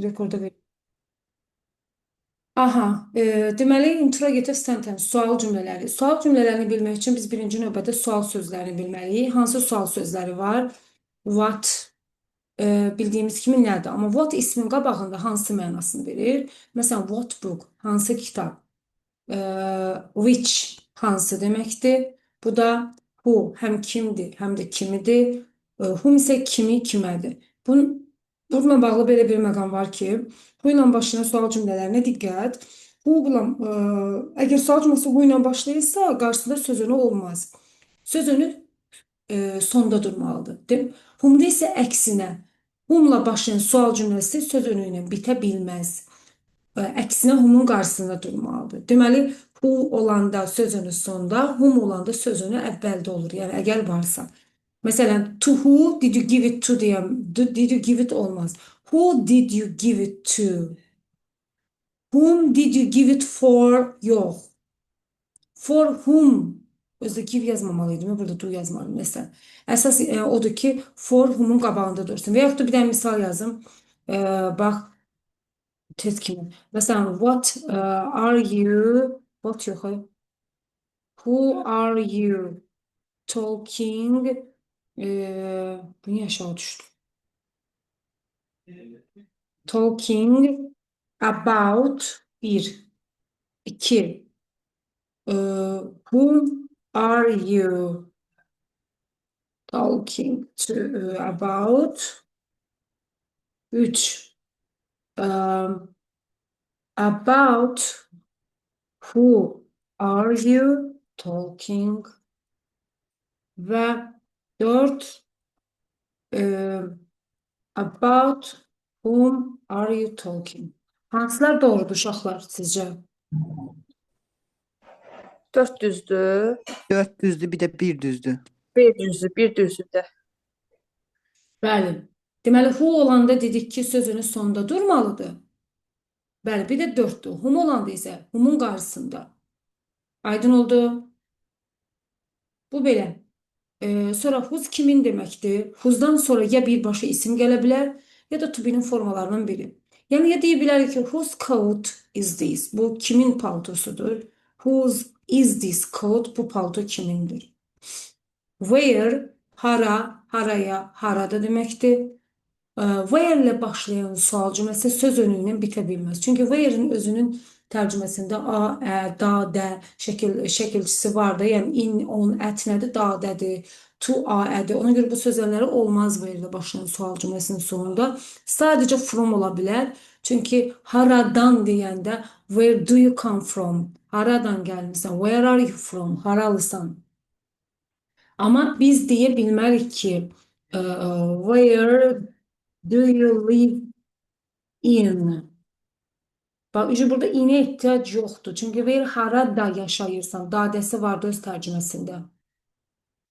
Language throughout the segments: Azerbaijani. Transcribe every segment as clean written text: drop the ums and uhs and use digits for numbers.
Rekorda ver. Aha, deməli interrogative sentence, sual cümlələri. Sual cümlələrini bilmək üçün biz birinci növbədə sual sözlərini bilməliyik. Hansı sual sözləri var? What, bildiyimiz kimi nədir? Amma what ismin qabağında hansı mənasını verir? Məsələn, what book, hansı kitab? Which hansı deməkdir? Bu da who, həm kimdir, həm də kimidir. Whom isə kimi, kimədir. Bununla bağlı belə bir məqam var ki, bu ilə başlayan sual cümlələrinə diqqət. Əgər sual cümləsi bu ilə başlayırsa, qarşısında söz önü olmaz. Söz önü sonda durmalıdır. Whom-da isə əksinə, whom-la başlayan sual cümləsi söz önü ilə bitə bilməz. Əksinə whom-un qarşısında durmalıdır. Deməli, who olanda söz önü sonda, whom olanda söz önü əvvəldə olur. Yəni, əgər varsa. Məsələn, to who did you give it to deyəm. Did you give it olmaz. Who did you give it to? Whom did you give it for? Yox. For whom? Özdə give yazmamalıydım. Burada do yazmalıydım. Məsələn, əsas odur ki, for whom-un qabağında dursun. Və yaxud da bir dənə misal yazım. Bax, tez kimi. Məsələn, what are you? What yox. Who are you talking? Bu niyə aşağı düşdü? Talking about bir. İki. Whom are you talking to about? Üç. About who are you talking? Ve dört. About whom are you talking? Hansılar doğrudur uşaqlar sizcə? 4 düzdür, 4 düzdür, bir de 1 düzdür. 1 düzdür, 1 düzdür də. Bəli. Deməli, who olanda dedik ki, sözünün sonunda durmalıdır. Bəli, bir də 4'dür. Whom olanda isə whom-un qarşısında. Aydın oldu. Bu belə. Sonra whose kimin deməkdir? Whose'dan sonra ya birbaşa isim gələ bilər, ya da to be'nin formalarından biri. Yəni, ya deyə bilərik ki, whose coat is this? Bu kimin paltosudur? Whose is this coat? Bu palto kimindir? Where, hara, haraya, harada deməkdir. Where ilə başlayan sual cümləsi söz önü ilə bitə bilməz. Çünki where'in özünün tərcüməsində a, ə, da, də şəkilçisi var da. Yəni in, on, ət nədir? Da, dədir. To, a, ədir. Ona görə bu sözəlləri olmaz where ilə başlayan sual cümləsinin sonunda. Sadəcə from ola bilər. Çünki haradan deyəndə where do you come from? Haradan gəlmirsən? Where are you from? Haralısan? Amma biz deyə bilmərik ki, where do you live in? Bax, burada inə ehtiyac yoxdur. Çünki where harada yaşayırsan, dadəsi vardı öz tərcüməsində.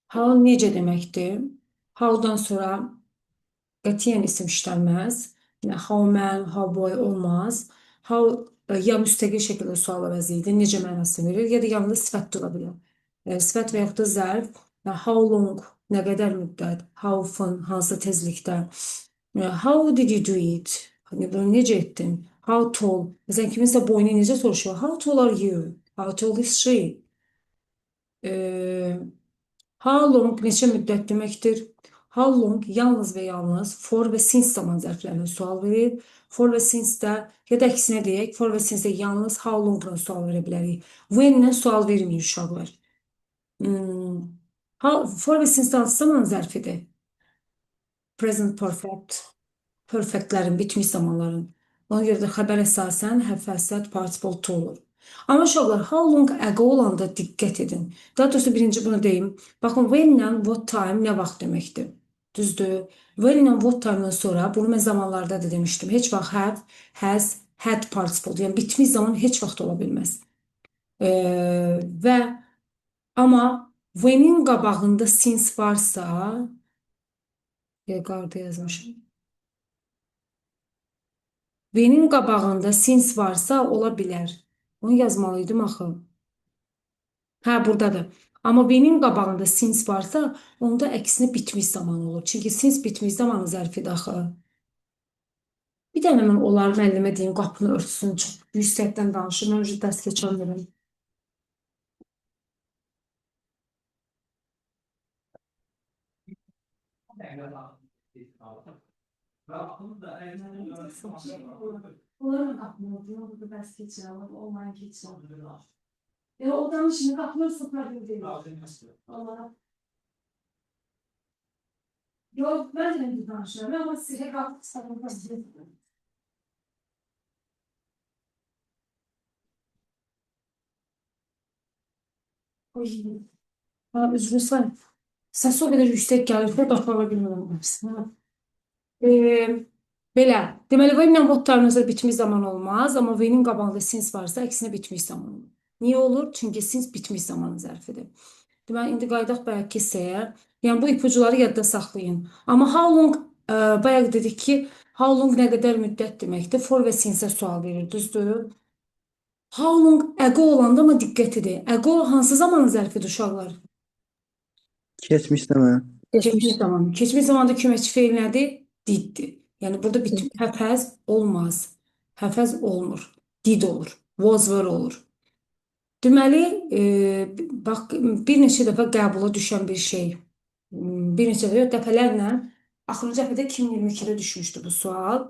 How necə deməkdir? How'dan sonra qətiyyən isim işlənməz. Yəni, how man, how boy olmaz. How ya müstəqil şəkildə sual əvəzidir, necə mənasını verir, ya da yanında sifət də ola bilər. Sifət və yaxud da zərf. How long, nə qədər müddət, how often, hansı tezlikdə. How did you do it? Hani bunu necə etdin? How tall? Məsələn, kiminsə boyunu necə soruşuyor? How tall are you? How tall is she? How long neçə müddət deməkdir? How long yalnız və yalnız for və since zaman zərflərinə sual verir. For və since də, ya da əksinə deyək, for və since də yalnız how long-la sual verə bilərik. When-lə sual verməyir uşaqlar. For və since də hansı zaman zərfidir? Present perfect. Perfectlərin, bitmiş zamanların. Ona görə də xəbər əsasən həfəsət participle to olur. Amma uşaqlar, how long ago olanda diqqət edin. Daha doğrusu birinci bunu deyim. Baxın, when-lə what time nə vaxt deməkdir? Düzdür. When-lə what time-dan sonra, bunu mən zamanlarda da demişdim. Heç vaxt have, has, had participle. Yəni, bitmiş zaman heç vaxt ola bilməz. Və amma when-in qabağında since varsa, qarda yazmışım. When-in qabağında since varsa ola bilər. Onu yazmalıydım axı. Hə, buradadır. Amma when-in qabağında since varsa, onda əksinə bitmiş zaman olur. Çünki since bitmiş zamanı zərfidir axı. Bir dənə mən onlar müəllimə deyim, qapını örtsün. Çox yüksəkdən danışır. Mən özü dərs keçirəm. Onların qapını örtün. Orada dərs keçirəm. Onların keçirəm. O danışını qapını örtsün. Allah. Yok, ben de bir danışıyorum ama size kalkıp savunmasını. Abi üzülü say. Səs o qədər yüksək gəlir ki, daxmaya bilmirəm. Belə. Deməli, V-lə votlarınızda bitmiş zaman olmaz, amma V-nin qabağında since varsa, əksinə bitmiş zaman olur. Niyə olur? Çünki since bitmiş zaman zərfidir. Deməli, indi qayıdaq bayaqki hissəyə. Yəni, bu ipucuları yadda saxlayın. Amma how long, bayaq dedik ki, how long nə qədər müddət deməkdir? For və since sual verir, düzdür? How long ago olanda amma diqqət edin. Ago hansı zaman zərfidir uşaqlar? Keçmiş zaman. Keçmiş zaman. Keçmiş zamanda köməkçi feil nədir? Diddir. Yəni burada həfəz olmaz. Həfəz olmur. Did olur. Was were olur. Deməli, bax, bir neçə dəfə qəbula düşən bir şey. Bir neçə dəfə, dəfələrlə, axırıncı dəfədə 2022-də düşmüşdü bu sual.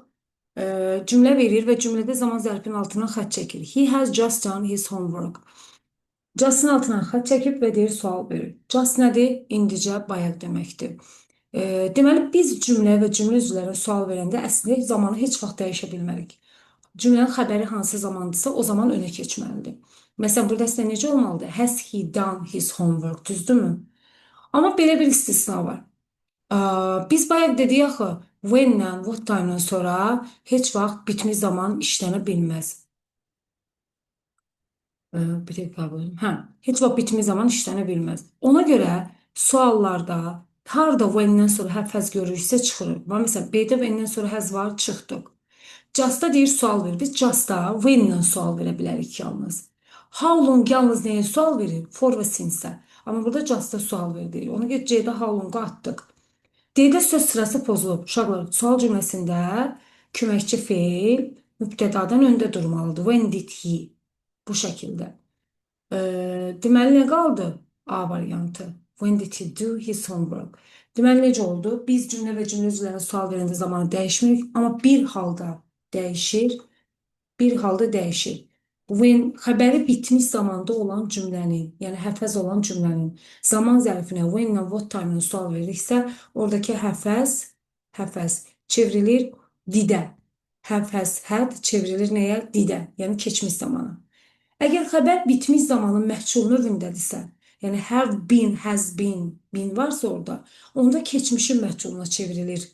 Cümlə verir və cümlədə zaman zərfinin altından xətt çəkir. He has just done his homework. Just'ın altından xətt çəkib və deyir sual verir. Just nədir? İndicə, bayaq deməkdir. Deməli, biz cümlə və cümlə üzvlərə sual verəndə əslində zamanı heç vaxt dəyişə bilmərik. Cümlənin xəbəri hansı zamandırsa, o zaman önə keçməlidir. Məsələn, burada əslində necə olmalıdır? Has he done his homework? Düzdürmü? Amma belə bir istisna var. Biz bayaq dedik axı, when-lə, what time-dan sonra heç vaxt bitmiş zaman işlənə bilməz. Bir dəqiqə bölüm. Heç vaxt bitmiş zaman işlənə bilməz. Ona görə suallarda harda when-dən sonra həfəz görürüksə çıxırıq. Məsələn, B-də when-dən sonra həz var, çıxdıq. Just-da deyir sual verir. Biz just-da when-lə sual verə bilərik yalnız. How long yalnız nəyə sual verir? For və since-ə. Amma burada just-da sual verir. Ona görə C-də how long-a atdıq. D-də söz sırası pozulub. Uşaqlar, sual cümləsində köməkçi feil mübtədadan öndə durmalıdır. When did he? Bu şəkildə. Deməli, nə qaldı? A variantı. When did he do his homework? Deməli, necə oldu? Biz cümlə və cümlə üzvlərə sual verəndə zamanı dəyişmirik, amma bir halda dəyişir. Bir halda dəyişir. When xəbəri bitmiş zamanda olan cümlənin, yəni həfəz olan cümlənin zaman zərfinə when-lə what time-lə sual veririksə, oradakı həfəz çevrilir didə. Həfəz, had çevrilir nəyə? Didə, yəni keçmiş zamana. Əgər xəbər bitmiş zamanın məhsul növündədirsə, yəni have been, has been varsa orada, onda keçmişin məhsuluna çevrilir.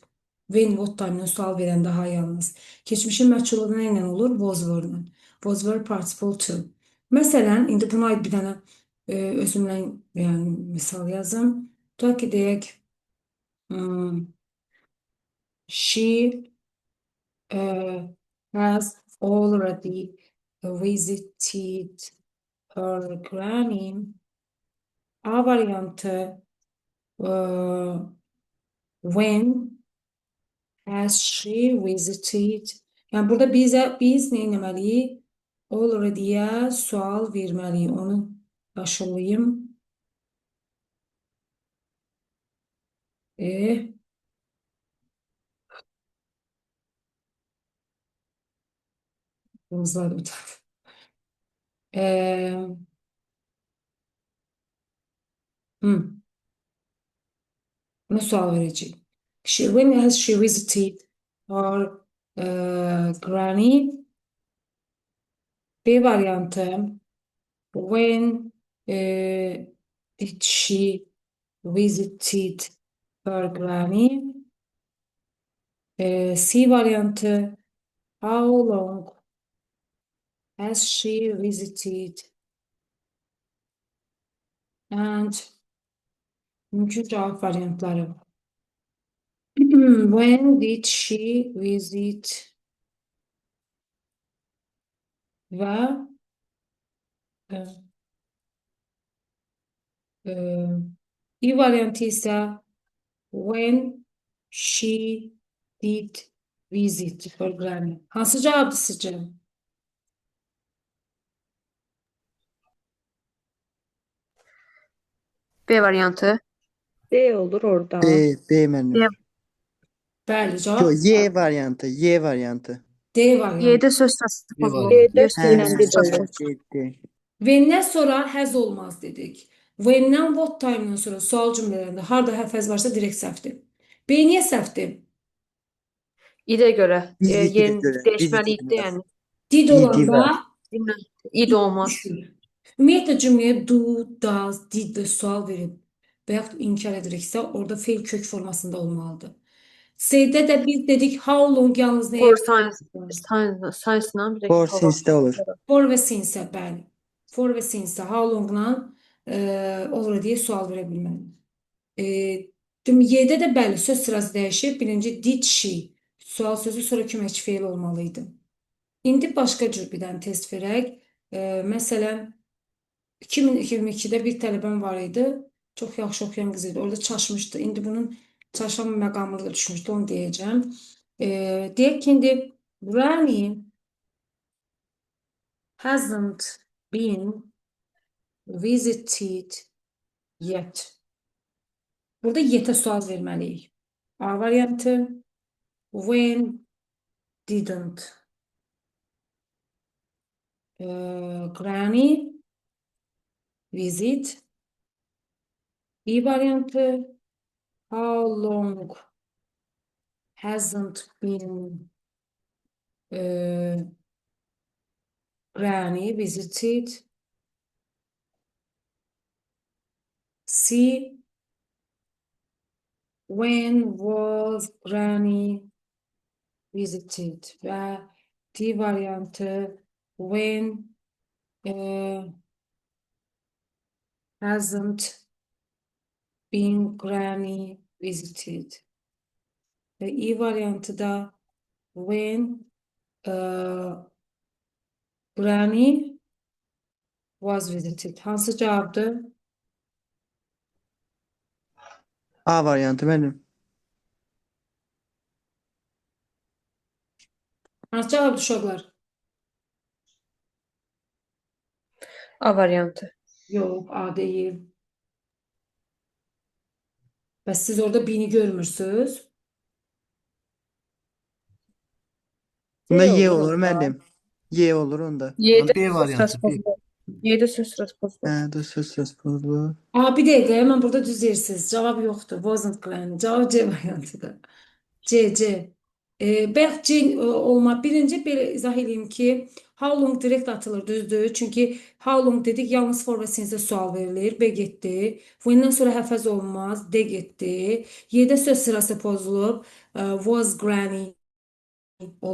When, what time-lə sual verən daha yalnız. Keçmişin məhsulu nə ilə olur? Was were-lə. Was were participle to. Məsələn, indi buna aid bir dənə özümlə yəni, misal yazım. Tutaq ki, deyək, she has already visited her granny. A variantı when has she visited? Yəni burada biz nə etməliyik? Already-yə sual verməliyik. Onu başlayayım. Uzladı bir taraf. Buna sual verəcəyik. When has she visited her granny? B variantı. When did she visited her granny? C variantı. How long has she visited? And mümkün cavab variantları. When did she visit? Və İ variantı isə when she did Visit for granny. Hansı cavabdır sizce? B variantı. D olur orada. B müəllim. D. Bəli, Yo, cavab Y variantı. Y variantı. D variantı. Y'de söz sırası Y pozulub. variantı. D'de Y C'yle söz D sırası olur. pozulub. D. When'dən sonra həz olmaz dedik. When'dən what time'dan sonra sual cümlələrində harda həfəz varsa direkt səhvdir. B niyə səhvdir? İdə görə. Visitə Yerin görə. dəyişməli Visitə idi görə. yəni. Did İdi olanda var. Dinlə. İd olmaz. ümumiyyətlə cümləyə do, does, did və sual verib və yaxud inkar ediriksə orada feil kök formasında olmalıdır. C-də də biz dedik how long yalnız nəyə For science-la bir də For hava. since-də olur. for və since, bəli. For və since, how long-la olur deyə sual verə bilməli. Y-də də bəli söz sırası dəyişir. Birinci did she sual sözü sonra köməkçi feil olmalıydı. İndi başqa cür bir dənə test verək. Məsələn 2022-də bir tələbəm var idi. Çox yaxşı oxuyan qız idi. Orada çaşmışdı. İndi bunun çaşan məqamı da düşmüşdü. Onu deyəcəm. Deyək ki, indi Rani hasn't been visited yet. Burada yetə sual verməliyik. A variantı when didn't Granny visit. B variantı how long hasn't been Granny visited. C when was Granny visited və D variantı when hasn't been Granny visited və E variantı da when Granny was visited. Hansı cavabdır? A variantı müəllim. Hansı cavabdır uşaqlar? A variantı. Yox, A deyil. Bəs siz orada B-ni görmürsünüz. Bunda C Y olur olur orada. müəllim. Y olur onda. Y'de B söz variantı, sırası B. pozulub. Y'de söz sırası pozulub. Hə, də söz pozulur. A, bir dəqiqə, mən burada düz deyirsiniz. Cavab yoxdur. Wasn't Granny. Cavab C variantıdır. C. Bayaq C olma. Birinci belə izah edeyim ki, how long direkt atılır, düzdür. Çünki how long dedik, yalnız for və since sual verilir. B getdi. When'dən sonra həfəz olmaz. D getdi. Y-də söz sırası pozulub. Was Granny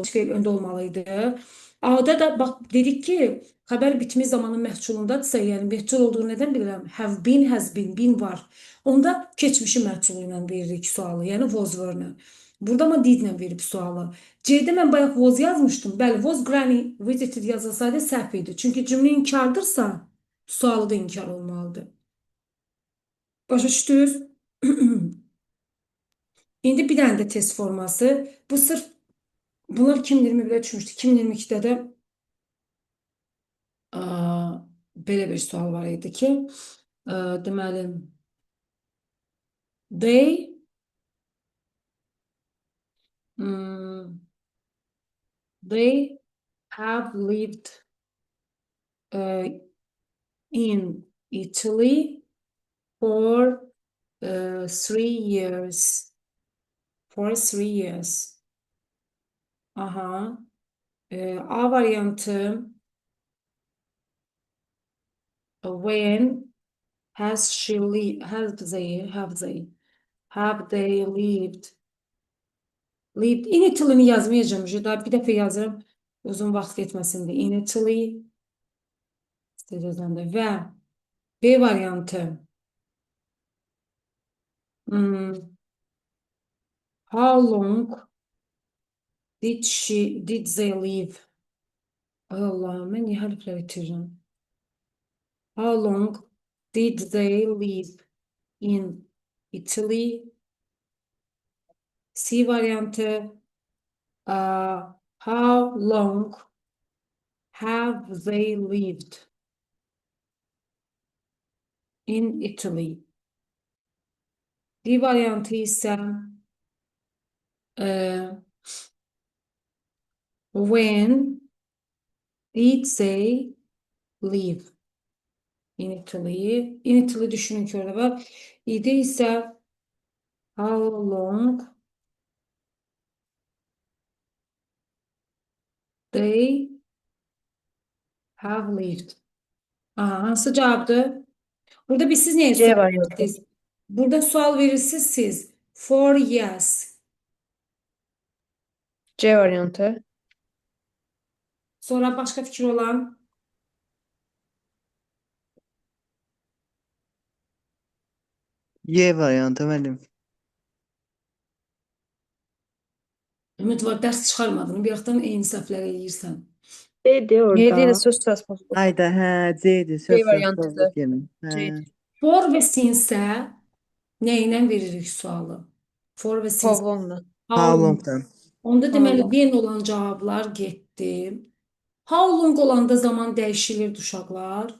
feil öndə olmalıydı. A-da da bax dedik ki, xəbər bitmiş zamanın məhculundadırsa, yəni məhcul olduğunu nədən bilirəm? Have been, has been var. Onda keçmişi məhculu ilə veririk sualı, yəni was were-nə. Burada amma did-lə verib sualı. C-də mən bayaq was yazmışdım. Bəli, was Granny visited yazılsaydı səhv idi. Çünki cümlə inkardırsa, sualı da inkar olmalıdır. Başa düşdünüz? İndi bir dənə də test forması. Bu sırf bunlar 2021'də düşmüşdü. 2022'də də belə bir sual var idi ki, deməli, they they have lived in Italy for 3 years. For 3 years. Aha. A variantı when has she lived, have they lived in Italy'ni yazmayacağım. Daha bir dəfə yazıram. Uzun vaxt getməsin deyə. In Italy və B variantı how long did they live? Ay Allah'ım, mən niyə hərflər itirirəm? How long did they live in Italy? C variantı How long have they lived in Italy? D variantı isə when did they live in Italy? In Italy düşünün ki orada var. İdi ise how long they have lived. Aha, hansı cevaptı? Burada bir siz neye C sual variantı. verirsiniz? Burada sual verirsiniz siz. For yes. C variantı. Sonra başka fikir olan Y variantı müəllim. Ümit var ders çıkarmadın. Bir yaxdan eyni səhvlər eləyirsən. D'dir Neydi yine orada. söz sırası pozuldu. Hayda, hə, C-dir. C Söz variantıdır. pozulub yenə. Hə. C'dir. For və sinsə nə ilə veririk sualı? For və sinsə. Pavlovna. How longdan? Onda How deməli long? when olan cavablar getdi. How long olanda zaman dəyişilir uşaqlar?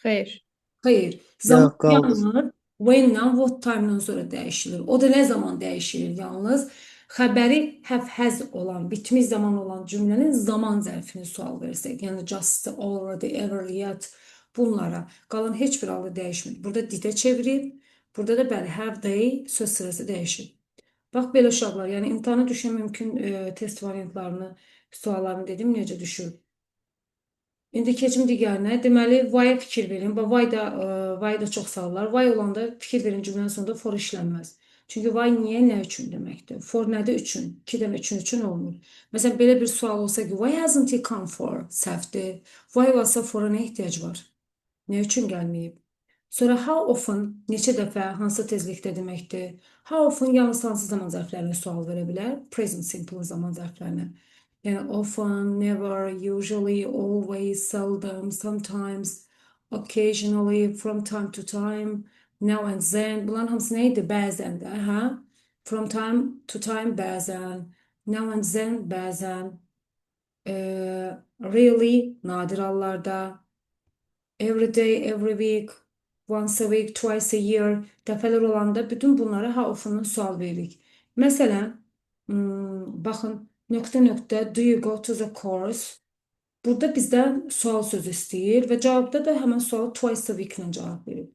Xeyr. Xeyr. Zaman Yox, qaldı. yalnız when-dən what time-dan sonra dəyişilir. O da nə zaman dəyişilir yalnız? Xəbəri have-has olan, bitmiş zaman olan cümlənin zaman zərfini sual versək, yəni just, already, ever, yet bunlara qalan heç bir halda dəyişmir. Burada did-ə çevirib, burada da bəli have they söz sırası dəyişib. Bax belə uşaqlar, yəni imtahana düşən mümkün test variantlarını, suallarını dedim necə düşür. İndi keçim digərinə. Deməli, why-a fikir verin. Why da çox salırlar. Why olanda fikir verin cümlənin sonunda for işlənməz. Çünki why niyə, nə üçün deməkdir. For nədir üçün? 2 dənə üçün olmur. Məsələn, belə bir sual olsa ki, why hasn't he come for? Səhvdir. Why varsa for'a nə ehtiyac var? Nə üçün gəlməyib? Sonra how often, neçə dəfə, hansı tezlikdə deməkdir? How often yalnız hansı zaman zərflərinə sual verə bilər? Present simple zaman zərflərinə. Yəni often, never, usually, always, seldom, sometimes, occasionally, from time to time, now and then. Bunların hamısı neydi? Bəzən də, hə? From time to time bəzən, now and then bəzən, really nadir hallarda, every day, every week, once a week, twice a year dəfələr olanda bütün bunlara how often sual veririk. Məsələn, baxın, nöqtə, do you go to the course? Burada bizdən sual sözü istəyir və cavabda da həmən sualı twice a week ilə cavab verir.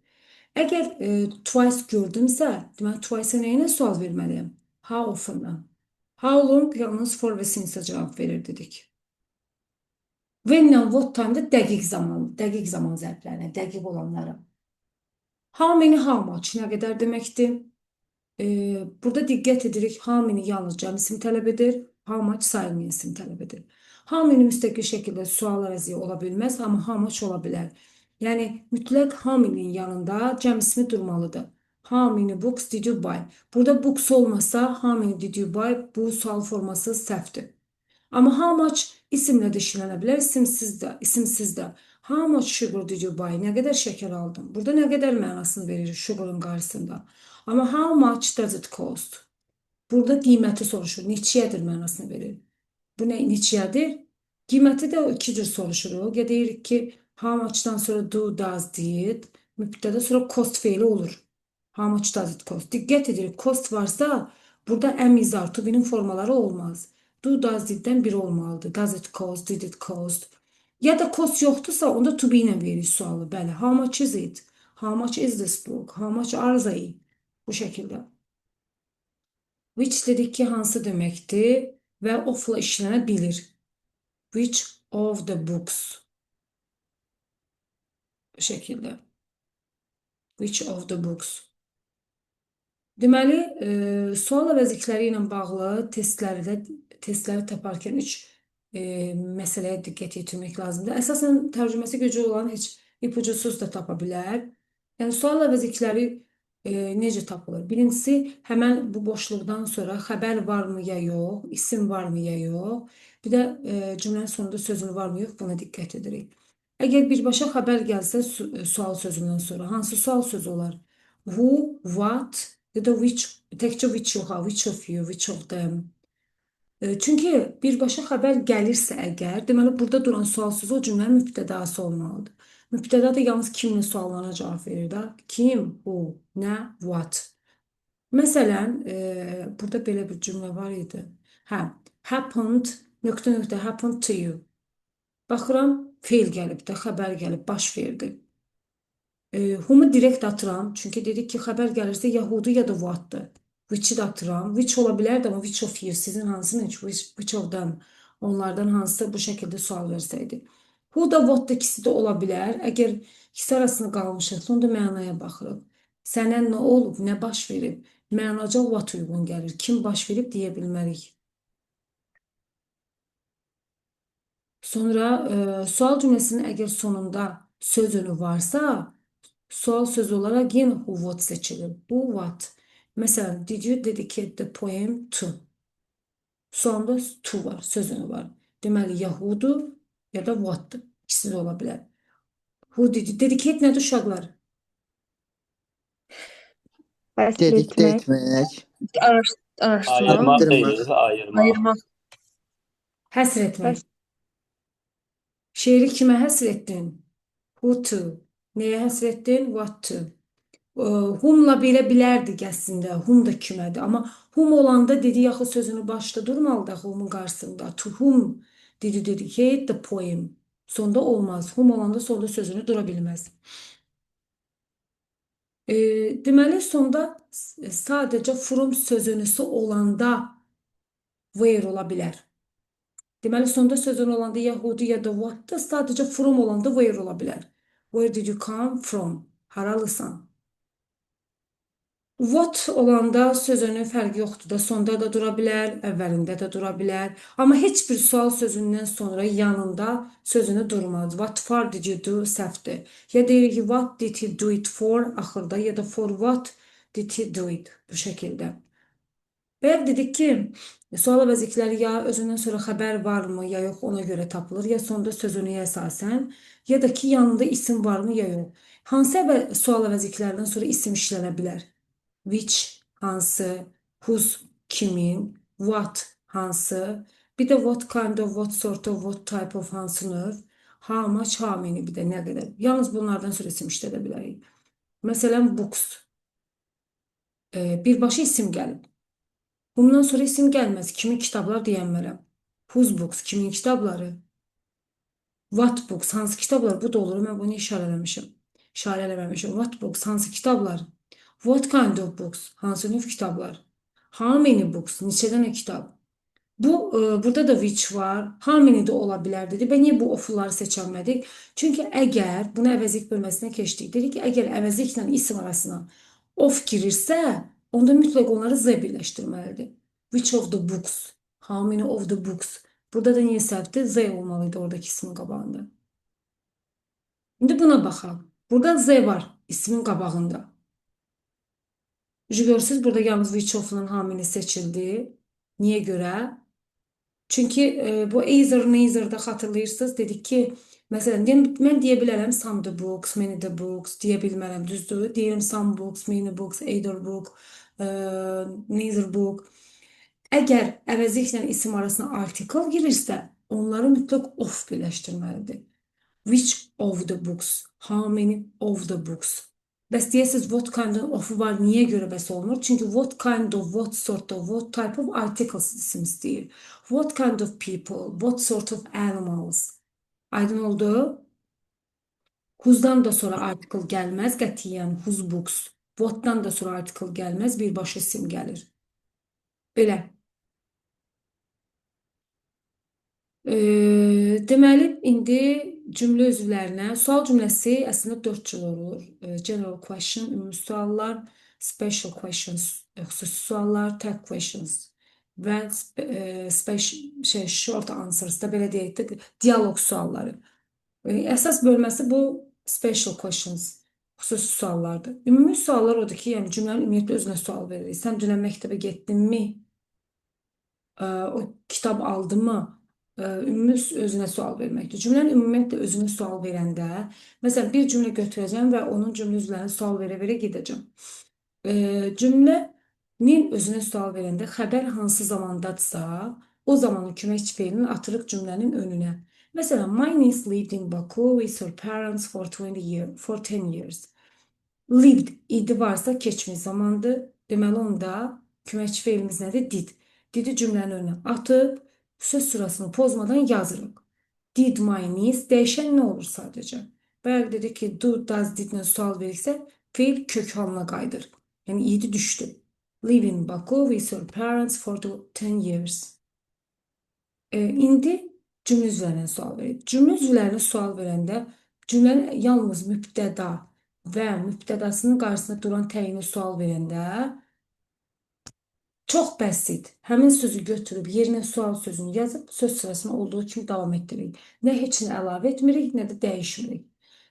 Əgər twice gördümsə, deməli twice-a nə ilə sual verməliyəm? How often-dan. How long yalnız for və since cavab verir dedik. When-lə what time-da dəqiq zaman zərflərinə, dəqiq olanlara. How many, how much nə qədər deməkdir? Burada diqqət edirik, how many yalnız cəm isim tələb edir, how much sayılmayan isim tələb edir. How many müstəqil şəkildə sual əvəzi ola bilməz, amma how much ola bilər. Yəni, mütləq how many-nin yanında cəm ismi durmalıdır. How many books did you buy? Burada books olmasa, how many did you buy? Bu sual forması səhvdir. Amma how much isimlə də işlənə bilər, isimsiz də. How much sugar did you buy? Nə qədər şəkər aldın? Burada nə qədər mənasını verir sugar'ın qarşısında. Amma how much does it cost? Burada qiyməti soruşur. Neçəyədir mənasını verir. Bu nə neçəyədir? Qiyməti də iki cür soruşuruq. Ya deyirik ki, how much-dan sonra do, does, did. Mübtədə sonra cost feili olur. How much does it cost? Diqqət edirik. Cost varsa burada əmizar, to be-nin formaları olmaz. Do, does, did-dən biri olmalıdır. Does it cost, did it cost. Ya da cost yoxdursa onda to be ilə veririk sualı. Bəli, how much is it? How much is this book? How much are they? Bu şəkildə. Which dedik ki, hansı deməkdir və of-la işlənə bilir. Which of the books? Bu şəkildə. Which of the books? Deməli, sual əvəzlikləri ilə bağlı testləri taparkən üç məsələyə diqqət yetirmək lazımdır. Əsasən tərcüməsi gücü olan heç ipucusuz da tapa bilər. Yəni, sual əvəzlikləri necə tapılır? Birincisi, həmən bu boşluqdan sonra xəbər varmı ya yox, isim varmı ya yox, bir də cümlənin sonunda sözün varmı yox, buna diqqət edirik. Əgər birbaşa xəbər gəlsə sual sözündən sonra, hansı sual sözü olar? Who, what, ya da which, təkcə which yox, which of you, which of them. Çünki birbaşa xəbər gəlirsə əgər, deməli burada duran sual sözü o cümlənin mübtədası olmalıdır. Mübtəda da yalnız kimin suallarına cavab verir də. Kim, who, nə, what. Məsələn, burada belə bir cümlə var idi. Hə, happened, nöqtə nöqtə happened to you. Baxıram, feil gəlib də, xəbər gəlib, baş verdi. Whom-u direkt atıram. Çünki dedik ki, xəbər gəlirsə ya who-dur ya da what-dır. Which-i də atıram. Which ola bilərdi, amma which of you, sizin hansınız? Which of them? Onlardan hansı bu şəkildə sual versəydi. Who da what da ikisi də ola bilər. Əgər ikisi arasında qalmışıq, sonra mənaya baxırıq. Sənə nə olub, nə baş verib? Mənaca what uyğun gəlir. Kim baş verib deyə bilmərik. Sonra sual cümlesinin əgər sonunda söz önü varsa, sual sözü olarak yine who what seçilir. Who what. Mesela did you dedicate the poem to? Sonunda to var, söz önü var. Deməli ya who'dur ya da what'dır. İkisi de olabilir. Who did you dedicate nədir uşaqlar? Həsr Dedikdə etmək. etmək. Araştırma. Ayırmak Ayırmak. değil, ayırmak. Ayırmak. Həsr etmək. Həsr- Şeiri kimə həsr etdin? Who to. Nəyə həsr etdin? What to. Whom'la belə bilərdik əslində. Whom da kimədir. Amma whom olanda dedi yaxı sözünü başda durmalıdır whom'un qarşısında. To whom did you dedicate the poem? Sonda olmaz. Whom olanda sonda sözünü dura bilməz. Deməli sonda sadəcə from sözünüsü olanda where ola bilər. Deməli sonda sözün olanda ya who'dur ya da what'dır. Sadəcə from olanda where ola bilər. Where did you come from? Haralısan? What olanda sözünün fərqi yoxdur da, sonda da dura bilər, əvvəlində də dura bilər. Amma heç bir sual sözündən sonra yanında sözünü durmaz. What for did you do? Səhvdir. Ya deyirik ki, what did he do it for? Axırda ya da for what did he do it? Bu şəkildə. Və dedik ki, sual əvəzlikləri ya özündən sonra xəbər varmı, ya yox ona görə tapılır, ya sonda sözünüyə əsasən, ya da ki, yanında isim varmı, ya yox. Hansı sual əvəzliklərindən sonra isim işlənə bilər? Which hansı, whose kimin, what hansı, bir de what kind of, what sort of, what type of hansı növ, how much, how many bir de nə qədər. Yalnız bunlardan sonra isim işlədə bilərik. Məsələn, books. Birbaşa isim gəlib. Bundan sonra isim gəlməz. Kimin kitablar deyənmərəm. Whose books, kimin kitabları. What books, hansı kitablar? Bu da olur. Mən bunu işarələmişim. İşarələməmişim. What books, hansı kitablar? What kind of books? Hansı növ kitablar? How many books? Neçə dənə kitab? Burada da which var. How many də ola bilər dedi. Və niyə bu of'ları seçənmədik? Çünki əgər bunu əvəzlik bölməsinə keçdik. Dedik ki, əgər əvəzliklə isim arasına of girirsə, onda mütləq onları z birləşdirməlidir. Which of the books? How many of the books? Burada da niyə səhvdir? Z olmalıydı oradakı ismin qabağında. İndi buna baxaq. Burada z var ismin qabağında. Görürsünüz, burada yalnız which of-la hamini seçildi. Niyə görə? Çünki bu either, neither-da xatırlayırsınız. Dedik ki, məsələn, mən deyə bilərəm some the books, many the books, deyə bilmərəm, düzdür. Deyirəm some books, many books, either book, neither book. Əgər əvəzliklə isim arasına article girirsə, onları mütləq of birləşdirməlidir. Which of the books? How many of the books? Bəs deyəsiniz, what kind of var, niyə görə bəs olmur? Çünki what kind of, what sort of, what type of articles isim istəyir. What kind of people, what sort of animals. Aydın oldu? Who'dan da sonra article gəlməz, qətiyyən whose books. What'dan da sonra article gəlməz, birbaşa isim gəlir. Belə. Deməli, indi cümlə üzvlərinə sual cümləsi əslində 4 cür olur. General question, ümumi suallar, special questions, xüsusi suallar, tag questions və short answers da belə deyək də, dialoq sualları. Əsas bölməsi bu special questions, xüsusi suallardır. Ümumi suallar odur ki, yəni cümlənin ümumiyyətlə özünə sual veririk. Sən dünən məktəbə getdinmi? O kitab aldınmı? Ümumi özünə sual verməkdir. Cümlənin ümumiyyətlə özünə sual verəndə, məsələn, bir cümlə götürəcəm və onun cümlə üzvlərinə sual verə-verə gedəcəm. Cümlənin özünə sual verəndə xəbər hansı zamandadırsa, o zaman köməkçi feilini atırıq cümlənin önünə. Məsələn, my niece lived in Baku with her parents for 10 years. Lived idi varsa keçmiş zamandır. Deməli onda köməkçi feilimiz nədir? Did. Didi cümlənin önünə atıb söz sırasını pozmadan yazırıq. Did my niece dəyişən nə olur sadəcə? Bayaq dedik ki, do, does, didlə sual veriksə, feil kök halına qayıdır. Yəni idi düşdü. Live in Baku with her parents for 10 years. İndi cümlə üzvlərinə sual verir. Cümlə üzvlərinə sual verəndə cümlənin yalnız mübtəda və mübtədasının qarşısında duran təyinə sual verəndə çox bəsit. Həmin sözü götürüb yerinə sual sözünü yazıb söz sırasına olduğu kimi davam etdiririk. Nə heç nə əlavə etmirik, nə də dəyişmirik.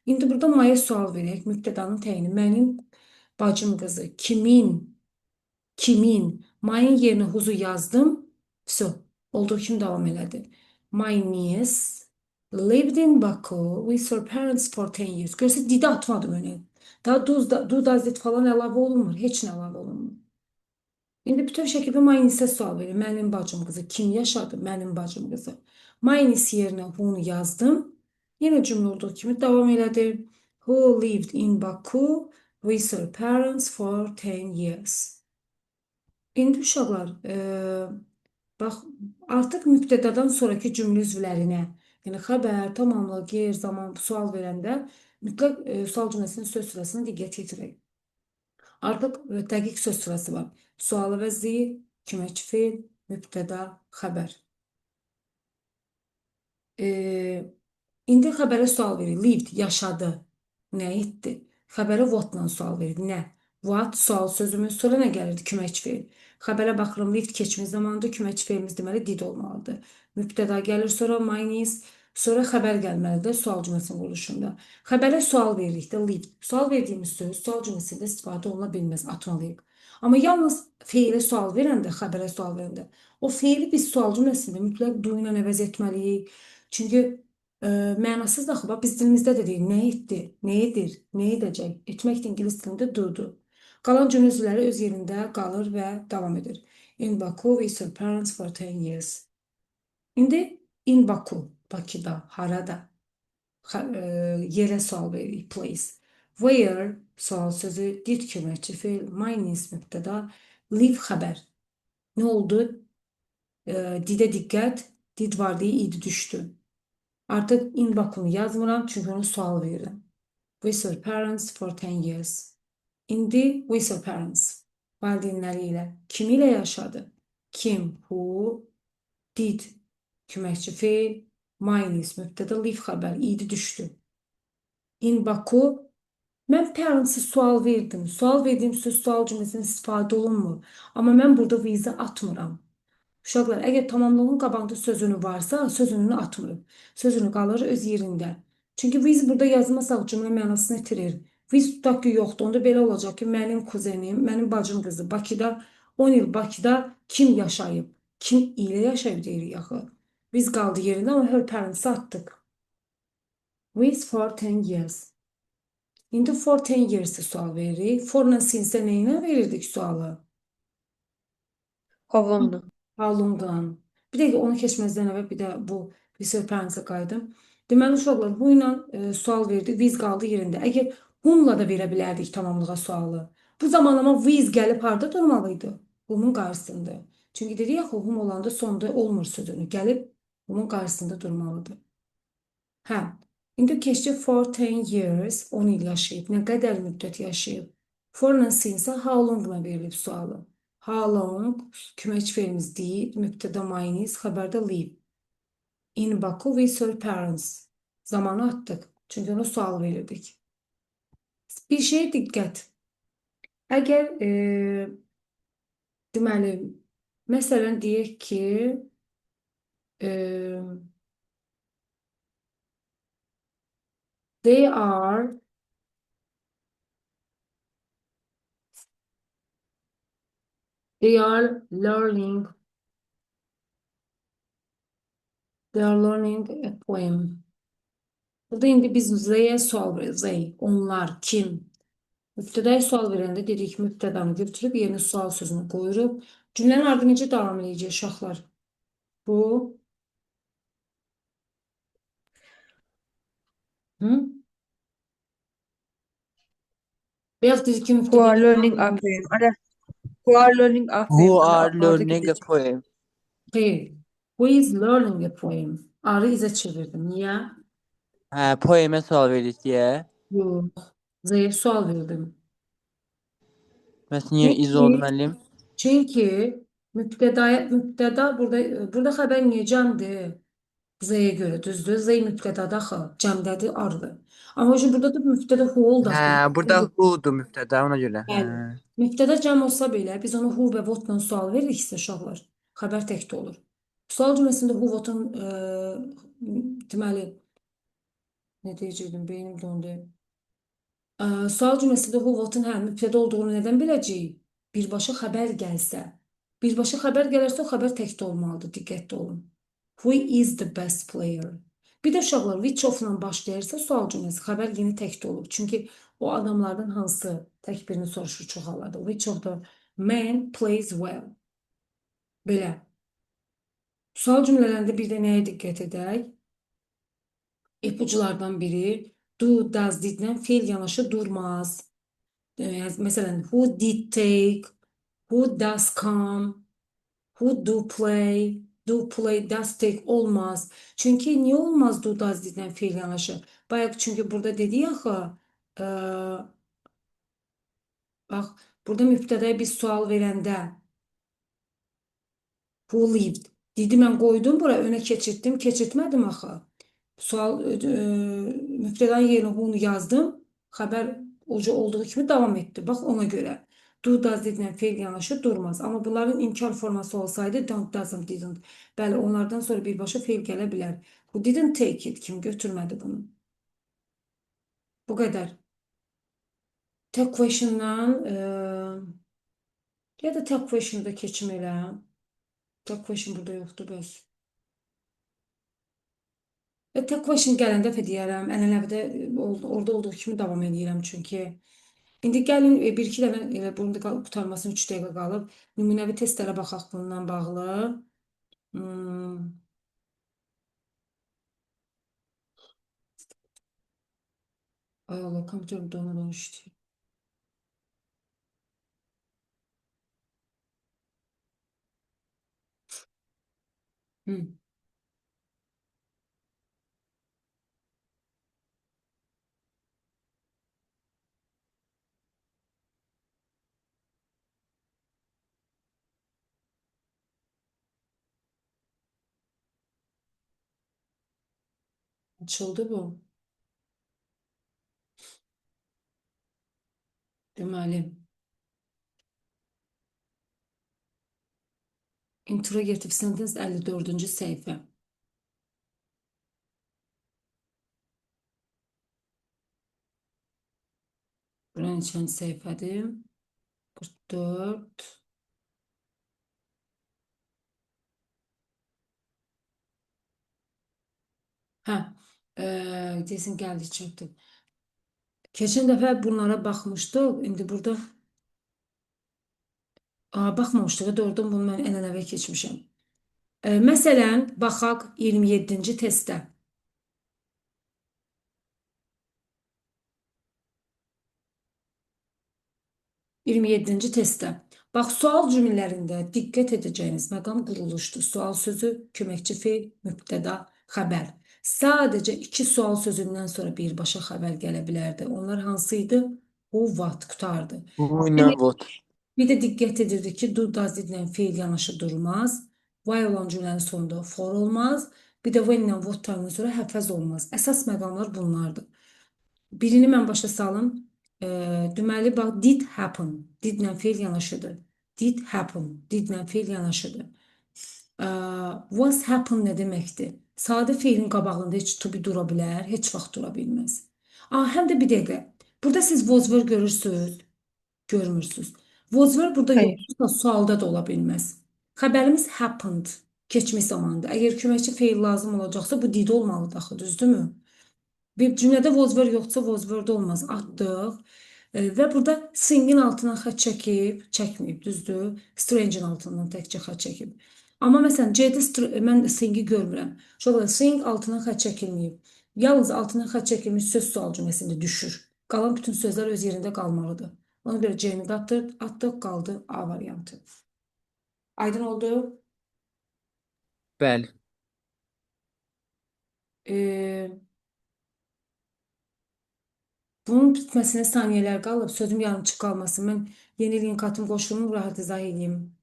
İndi burada maya sual verək. Mübtədanın təyini mənim bacım qızı, kimin, mayın yerinə huzu yazdım. Olduğu kimi davam elədi. My niece lived in Baku with her parents for 10 years. Görsə didi atmadım önə. Daha do, does, did falan əlavə olunmur. Heç nə əlavə olunmur. İndi bütöv şəkildə my niece sual verir. Mənim bacım qızı. Kim yaşadı? Mənim bacım qızı. My niece yerinə who'nu yazdım. Yenə cümlə olduğu kimi davam elədi. Who lived in Baku with her parents for 10 years. İndi uşaqlar, bax, artıq mübtədadan sonraki cümlə üzvlərinə, yəni xəbər, tamamlıq, yer, zaman, sual verəndə mütləq sual cümləsinin söz sırasına diqqət yetirək. Artıq dəqiq söz sırası var. Sual əvəzi, köməkçi feil, mübtəda, xəbər. İndi xəbərə sual verir. Lived, yaşadı. Nə etdi? Xəbərə whatla sual verir. Nə? What, sual sözümüz, sonra nə gəlirdi? Köməkçi feil. Xəbərə baxıram, lived keçmiş zamandır, köməkçi feilimiz deməli did olmalıdır. Mübtəda gəlir, sonra my niece, sonra xəbər gəlməlidir sual cümləsinin quruluşunda. Xəbərə sual veririk də lived. Sual verdiyimiz söz sual cümləsində istifadə oluna bilməz, atmalıyıq. Amma yalnız feilə sual verəndə, xəbərə sual verəndə, o feili biz sual cümləsində mütləq do ilə əvəz etməliyik. Çünki mənasız da axı, biz dilimizdə də deyil, nə etdi, nə edir, nə edəcək, etmək də ingilis dilində do-dur. Qalan cümlə üzvləri öz yerində qalır və davam edir. In Baku with her parents for 10 years. İndi in Baku, Bakıda, harada, yerə sual veririk, place. Where, sual sözü, did köməkçi feil, my niece mübtəda, live xəbər. Nə oldu? Didə diqqət, did var deyə idi düşdü. Artıq in Bakunu yazmıram, çünki onu sual verirəm. With her parents for 10 years. İndi with her parents. Valideynləri ilə. Kim ilə yaşadı? Kim, who, did, köməkçi feil, my niece, mübtəda, live xəbər, idi düşdü. In Baku, mən parents'ı sual verdim. Sual verdiyim söz sual cümləsinin istifadə olunmur. Amma mən burada with-i atmıram. Uşaqlar, əgər tamamlığın qabağında sözünü varsa, sözünü atmırıq. Sözünü qalır öz yerində. Çünki with burada yazmasaq cümlə mənasını itirir. With tutaq ki, yoxdur. Onda belə olacaq ki, mənim kuzenim, mənim bacım qızı Bakıda, 10 il Bakıda kim yaşayıb? Kim ilə yaşayıb deyirik axı. Biz qaldı yerində, amma her parents atdıq. With for 10 years. İndi for 10 years sual veririk. For-la sinsə neyinə verirdik sualı? Hovundu. Halundan. Bir də onu keçməzdən əvvəl bir də bu research parents-ə qayıdım. Deməli, uşaqlar, bu ilə sual verdik, with qaldı yerində. Əgər whom-la da verə bilərdik tamamlığa sualı. Bu zaman amma with gəlib harada durmalıydı? Whom-un qarşısında. Çünki dedik ya, whom olanda sonda olmur sözünü. Gəlib whom-un qarşısında durmalıdır. Hə, indi keçdi for 10 years, 10 il yaşayıb. Nə qədər müddət yaşayıb? For-la sinsə how long-la verilib sualı. How long, köməkçi feilimiz did, mübtəda my niece, xəbərdə live. In Baku with her parents. Zamanı atdıq. Çünki ona sual verirdik. Bir şeye diqqət. Əgər, deməli, məsələn, deyək ki, they are learning a poem. Burada indi biz they'e sual veririk. They, onlar, kim? Mübtədaya sual verəndə dedik mübtədanı götürüb yerinə sual sözünü qoyuruq. Cümlənin ardı necə davam edəcək uşaqlar? Who? Hı? Beyaz dedi ki Who are learning müftədə a poem. Ara, who are learning a poem. Who Ara, are arada learning a gidecek. poem? Xeyr. Who is learning a poem? Arı izə çevirdim. Niyə? Hə, poemə sual veririk deyə. Yox. Zəif sual verdim. Bəs niyə iz Çünki oldu müəllim? Çünki mübtəda burada xəbər niyə cəmdir? Z-yə görə düzdür. Z mübtədadır axı. Cəmdədir arıdır. Amma şimdi burada da mübtəda who oldu Hə, axı. burada who'dur mübtəda ona görə. Hə. Bəli. Mübtəda cəm olsa belə biz ona who və what-la sual veririksə uşaqlar, xəbər təkdə olur. Sual cümləsində who what-ın deməli nə deyəcəkdim, beynim dondu. Sual cümləsində who what-ın hə mübtəda olduğunu nədən biləcəyik? Birbaşa xəbər gəlsə. Birbaşa xəbər gələrsə o xəbər təkdə olmalıdır, diqqətli olun. Who is the best player? Bir də uşaqlar which of-la başlayırsa sual cümləsi xəbər yeni təkdə olur. Çünki o adamlardan hansı tək birini soruşur çox hallarda. Which of the men plays well? Belə. Sual cümlələrində bir də nəyə diqqət edək? İpuculardan biri do, does, didlə feil yanaşı durmaz. Məsələn, who did take, who does come, who do play, does take olmaz. Çünki niyə olmaz do, does, didlə feil yanaşı? Bayaq çünki burada dedik axı, bax, burada mübtədəyə bir sual verəndə who lived. Didi mən qoydum bura, önə keçirtdim, keçirtmədim axı. Sual, mübtədanın yerinə who'nu yazdım, xəbər ucu olduğu kimi davam etdi. Bax, ona görə. Do, does, didlə feil yanaşı durmaz. Amma bunların inkar forması olsaydı don't, doesn't, didn't. Bəli, onlardan sonra birbaşa feil gələ bilər. Who didn't take it, kim götürmədi bunu. Bu qədər. Tek question'dan ya da tek question'da keçim elə. Tek question burada yoxdur bəs. Tek question gələn dəfə deyərəm, ənənəvdə orada olduğu kimi davam edirəm çünki. İndi gəlin bir-iki dənə elə bunu da qurtarmasına 3 dəqiqə qalıb. Nümunəvi testlərə baxaq bununla bağlı. Ay Allah, kompüterim donadan işləyir. Açıldı bu. Deməli. Interrogative sentence 54-cü səhifə. Bura neçənci səhifədir? 44. Hə, desin gəldi çıxdı. Keçən dəfə bunlara baxmışdıq. İndi burada baxmamışdıq. Doğrudan bunu mən ənənəvə keçmişəm. Məsələn, baxaq 27-ci testdə. 27-ci testdə. Bax, sual cümlələrində diqqət edəcəyiniz məqam quruluşdur. Sual sözü, köməkçi feil, mübtəda, xəbər. Sadəcə iki sual sözündən sonra birbaşa xəbər gələ bilərdi. Onlar hansı idi? Who, what qutardı. Who ilə what? Bir də diqqət edirdik ki, do, does, didlə feil yanaşı durmaz. Why olan cümlənin sonunda for olmaz. Bir də when ilə what tanından sonra həfəz olmaz. Əsas məqamlar bunlardır. Birini mən başa salım. Deməli, bax, did happen. Didlə feil yanaşıdır. Did happen. Didlə feil yanaşıdır. Was happen nə deməkdir? Sadə feilin qabağında heç to be dura bilər, heç vaxt dura bilməz. Həm də bir dəqiqə. Burada siz was were görürsünüz, görmürsünüz. Was were burada Hayır. yoxdursa sualda da ola bilməz. Xəbərimiz happened, keçmiş zamanda. Əgər köməkçi feil lazım olacaqsa bu did olmalıdır axı, düzdürmü? Bir cümlədə was were yoxdursa was were də olmaz. Atdıq. Və burada singin altından xət çəkib, çəkməyib, düzdür? Strange'in altından təkcə xət çəkib. Amma məsələn C-də mən singi görmürəm. Şokolad sing altından xətt çəkilməyib. Yalnız altından xətt çəkilmiş söz sual cümləsində düşür. Qalan bütün sözlər öz yerində qalmalıdır. Ona görə C-ni atdıq, qaldı A variantı. Aydın oldu? Bəli. Bunun bitməsinə saniyələr qalıb, sözüm yarımçıq qalmasın. Mən yeni link atım qoşulum, rahat izah edeyim.